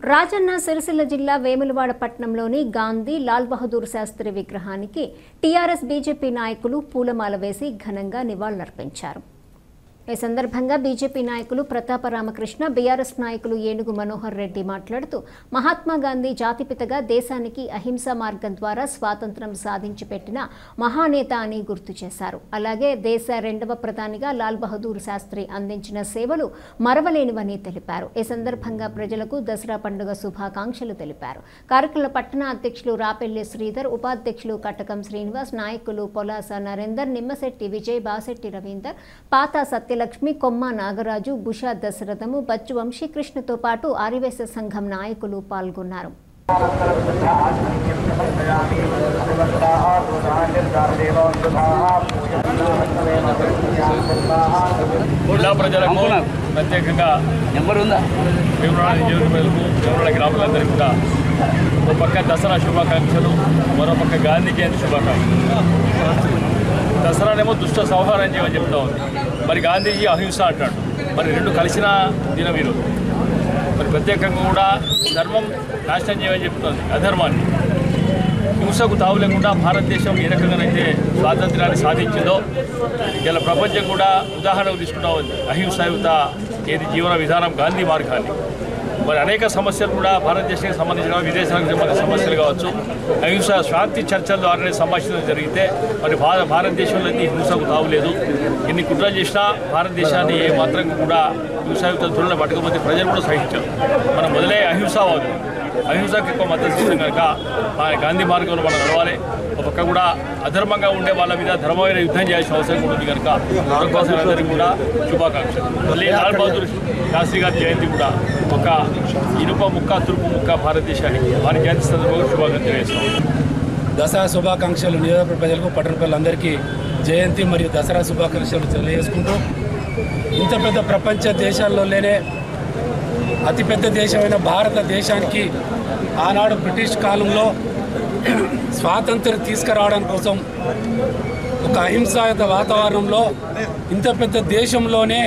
రాజన్న సిరిసిల్ల జిల్లా వేములవాడ పట్టణంలోని గాంధీ లాల్ బహదూర్ శాస్త్రి విగ్రహానికి టీఆర్ఎస్ బీజేపీ నాయకులు పూలమాల వేసి ఘనంగా నివాళులర్పించారు. ఈ సందర్భంగా బీజేపీ నాయకులు ప్రతాప రామకృష్ణ, బీఆర్ఎస్ నాయకులు ఏనుగు మనోహర్ రెడ్డి మాట్లాడుతూ మహాత్మా గాంధీ జాతిపితగా దేశానికి అహింసా మార్గం ద్వారా స్వాతంత్ర్యం సాధించి పెట్టిన మహానేత అని గుర్తు చేశారు. అలాగే దేశ రెండవ ప్రధానిగా లాల్ బహదూర్ శాస్త్రి అందించిన సేవలు మరవలేనివని తెలిపారు. ఈ సందర్భంగా ప్రజలకు దసరా పండుగ శుభాకాంక్షలు తెలిపారు. కార్యక్రమంలో పట్టణ అధ్యక్షులు రాపెల్లి శ్రీధర్, ఉపాధ్యక్షులు కటకం శ్రీనివాస్, నాయకులు పొలాస నరేందర్, నిమ్మశెట్టి విజయ్, బాసెట్టి రవీందర్, పాతా సత్యలక్ష్మి, కొమ్మ నాగరాజు, బుషా దశరథము, బచ్చు వంశీకృష్ణతో పాటు ఆర్యవేశ సంఘం నాయకులు పాల్గొన్నారు. జిల్లా ప్రజలకు ప్రత్యేకంగా వేములవాడ గ్రామాలందరికీ కూడా ఒక పక్క దసరా శుభాకాంక్షలు, మరో పక్క గాంధీ జయంతి శుభాకాంక్షలు. దసరానేమో దుష్ట సంహారం చేయమని చెప్తా ఉంది. మరి గాంధీజీ అహింస అంటాడు. మరి రెండు కలిసిన దినం ఈరోజు. మరి ప్రత్యేకంగా కూడా ధర్మం నాశనం చేయమని చెప్తుంది, అధర్మాన్ని. హింసకు తావు లేకుండా భారతదేశం ఏ రకంగానైతే స్వాతంత్ర్యాన్ని సాధించిందో ఇలా ప్రపంచం కూడా ఉదాహరణకు తీసుకుంటా ఉంది. అహింసాయుత ఏది జీవన విధానం గాంధీ మార్గాన్ని. మరి అనేక సమస్యలు కూడా భారతదేశానికి సంబంధించిన విదేశాలకు సంబంధించిన సమస్యలు కావచ్చు, అహింస శాంతి చర్చల ద్వారానే సంభాషణ జరిగితే మరి భారతదేశంలో అయితే హింసకు తావులేదు. ఎన్ని కుట్రలు చేసినా భారతదేశాన్ని ఏ మాత్రం కూడా హింసాయుత ధోరణిలో పట్టకపోతే ప్రజలు కూడా సహించారు. మనం మొదలే అహింసావాదులు, అహింసకు ఎక్కువ మద్దతు ఇస్తాం కనుక గాంధీ మార్గంలో మనం నడవాలి. ఒక పక్క కూడా అధర్మంగా ఉండే వాళ్ళ మీద ధర్మమైన యుద్ధం చేయాల్సిన అవసరం ఉంటుంది కనుక భారతవాసులు అందరికీ కూడా శుభాకాంక్షలు. మళ్ళీ లాల్ బహదూర్ శాస్త్రి గారి జయంతి కూడా ఒక ఇనుప ముక్క, తురుపు ముక్క భారతదేశానికి వారి జయంతి సందర్భంగా శుభాకాంక్షలు వేస్తాం. దసరా శుభాకాంక్షలు నియోజకవర్గ ప్రజలకు, పట్టణ ప్రజలందరికీ జయంతి మరియు దసరా శుభాకాంక్షలు తెలియజేసుకుంటూ, ఇంత పెద్ద ప్రపంచ దేశాల్లోనే అతిపెద్ద దేశమైన భారతదేశానికి ఆనాడు బ్రిటిష్ కాలంలో స్వాతంత్ర్యం తీసుకురావడం కోసం ఒక అహింసాయుత వాతావరణంలో ఇంత పెద్ద దేశంలోనే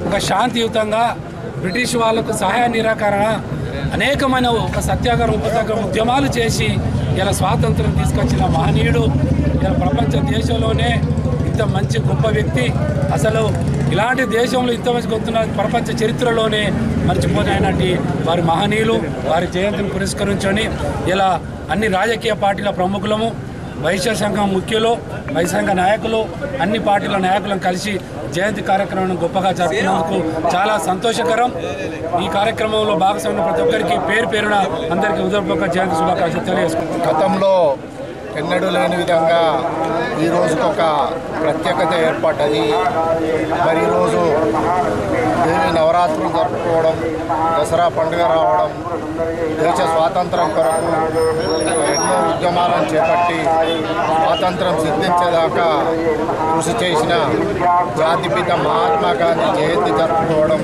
ఒక శాంతియుతంగా బ్రిటిష్ వాళ్లకు సహాయ నిరాకరణ అనేకమైన ఒక సత్యాగ్రహ ఉపసగ్రహ ఉద్యమాలు చేసి ఇలా స్వాతంత్రం తీసుకొచ్చిన మహనీయుడు. ఇలా ప్రపంచ దేశంలోనే ఇంత మంచి గొప్ప వ్యక్తి. అసలు ఇలాంటి దేశంలో ఇంత మంచి గొప్ప ప్రపంచ చరిత్రలోనే మర్చిపోయినటువంటి వారి మహనీయులు, వారి జయంతిని పురస్కరించుకొని ఇలా అన్ని రాజకీయ పార్టీల ప్రముఖులము, వైశ్య సంఘం ముఖ్యులు, వైశ్య సంఘ నాయకులు, అన్ని పార్టీల నాయకులను కలిసి జయంతి కార్యక్రమాన్ని గొప్పగా జరుపుకున్నందుకు చాలా సంతోషకరం. ఈ కార్యక్రమంలో భాగస్వామ్యం ప్రతి ఒక్కరికి పేరు పేరున అందరికీ హృదయపూర్వక జయంతి శుభాకాంక్షలు తెలియజేసుకుంటాం. గతంలో ఎన్నడూ లేని విధంగా ఈ రోజుకు ఒక ప్రత్యేకత ఏర్పడ్డది. మరి ఈరోజు దేవి నవరాత్రులు జరుపుకోవడం, దసరా పండుగ రావడం, దేశ స్వాతంత్రం కొరకు ఎన్నో ఉద్యమాలను చేపట్టి స్వాతంత్రం సిద్ధించేదాకా కృషి చేసిన జాతిపిత మహాత్మా గాంధీ జయంతి జరుపుకోవడం,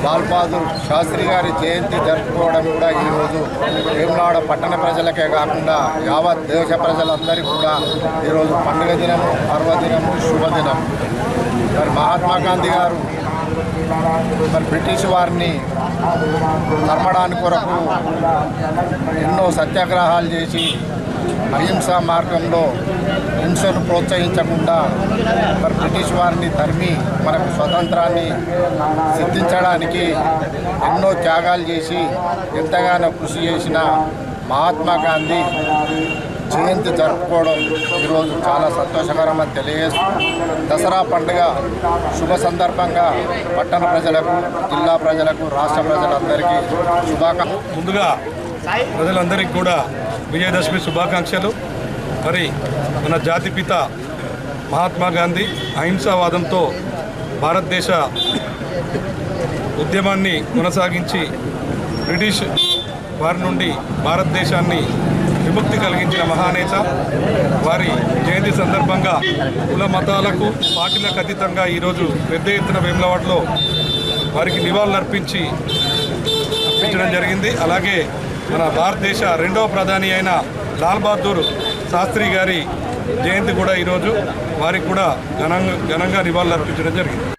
లాల్ బహదూర్ శాస్త్రి గారి జయంతి జరుపుకోవడం కూడా ఈరోజు వేములవాడ పట్టణ ప్రజలకే కాకుండా యావత్ దేశ ప్రజలందరికీ కూడా ఈరోజు పండుగ దినము, పర్వదినము, శుభదినం. మరి మహాత్మా గాంధీ గారు మరి బ్రిటిష్ వారిని తరమడానికి కొరకు ఎన్నో సత్యాగ్రహాలు చేసి అహింసా మార్గంలో హింసను ప్రోత్సహించకుండా మరి బ్రిటిష్ వారిని తరిమి మనకు స్వతంత్రాన్ని సిద్ధించడానికి ఎన్నో త్యాగాలు చేసి ఎంతగానో కృషి చేసిన మహాత్మా గాంధీ జయంతి జరుపుకోవడం ఈరోజు చాలా సంతోషకరమని తెలియజేస్తూ, దసరా పండుగ శుభ సందర్భంగా పట్టణ ప్రజలకు, జిల్లా ప్రజలకు, రాష్ట్ర ప్రజలందరికీ శుభాకాంక్షలు. ముందుగా ప్రజలందరికీ కూడా విజయదశమి శుభాకాంక్షలు. మరి మన జాతిపిత మహాత్మా గాంధీ అహింసావాదంతో భారతదేశ ఉద్యమాన్ని కొనసాగించి బ్రిటిష్ వారి నుండి భారతదేశాన్ని విముక్తి కలిగించిన మహానేత. వారి జయంతి సందర్భంగా కుల మతాలకు, పార్టీలకు అతీతంగా ఈరోజు పెద్ద ఎత్తున వేములవాడలో వారికి నివాళులర్పించి అర్పించడం జరిగింది. అలాగే మన భారతదేశ రెండవ ప్రధాని అయిన లాల్ బహదూర్ శాస్త్రి గారి జయంతి కూడా ఈరోజు వారికి కూడా ఘనంగా నివాళులర్పించడం జరిగింది.